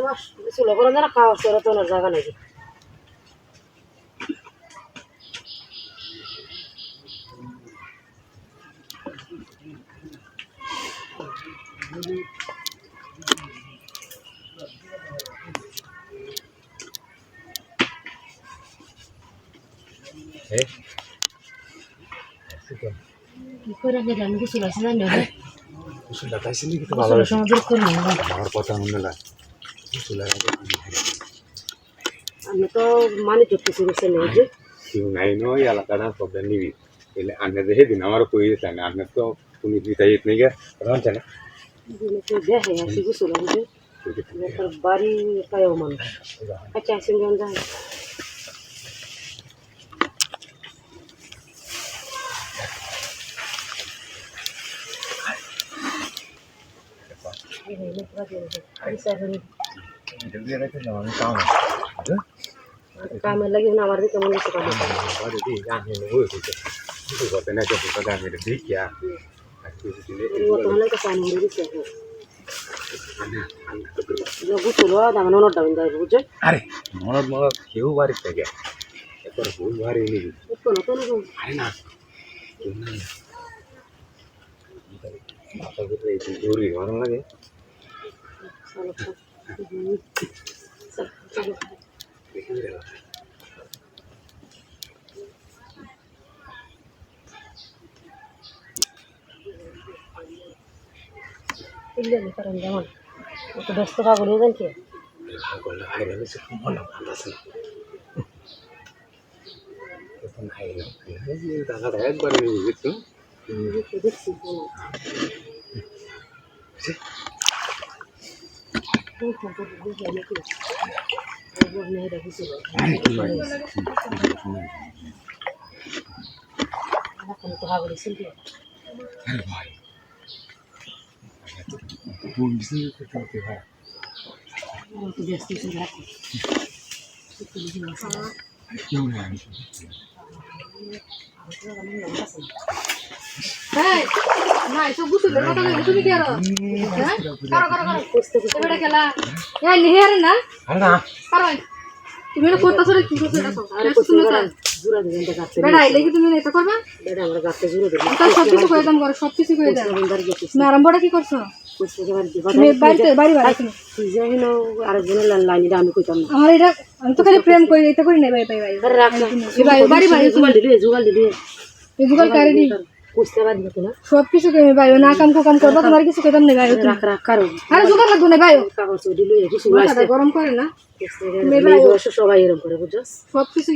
মাস চুলো করে না খাওয়া সরে তো ওনার জায়গা নাকি কি করে গেলাম কিছু লাগছে না কিছু লাগাইছিলি কিন্তু ভালো সমাজের করলাম আমার কথা মনে লাগে কিছু লাগাই আমি তো মানে করতেছি বুঝছেন এই যে কেউ নাই নয় এলাকাটা প্রবলেম নিবি এলে আন্নে দেখে দিন আমারও কই দিতে না আন্নে তো কোনো দিতাই নেই গে রাখছে না দিনে দেখে আসি বুঝছো না বুঝে তার বাড়ি পায়ও মানুষ আচ্ছা আসেন যান যান কামের লাগে না আমার কেমন কিছু কাম তোমার তো কাম হয়ে গেছে বুঝলো দাম অনেক দাম দেয় বুঝছে আরে মনত মনত কেউ বাড়ির থেকে এরপর বই বাড়ি নিবি আরে না মাথা ভিতরে এই দৌড়ি ভালো লাগে কারণ যেমন একটু ব্যস্ত পাগল হয়ে যান কি করলে ভাই রয়েছে মনে ভালো আছে এখন খাইলাম টাকাটা একবারে নিয়ে বুঝছো দেখছি ভাই বন্ধু করতে হয় কেউ নেই আমি তুমি করতেছো কি করছো সবকিছু করে দাম করো সবকিছু করে দাম আরম্ভটা কি করছো আমি কইতাম না আমার এটা আমি তো খালি প্রেম করি এটা করি না ভাই ভাই ভাই বাড়ি বাড়ি জুগাল দিলি জুগাল কারে দি কুস্তে বাদ দিতে না সবকিছু করে ভাই না কাম করবো তোমার কিছু কইতাম না ভাই রাখ রাখ কারো আরে জুগাল লাগবে না ভাই কাগজ দিলি কিছু গরম করে না সবাই এরকম করে বুঝছস সবকিছু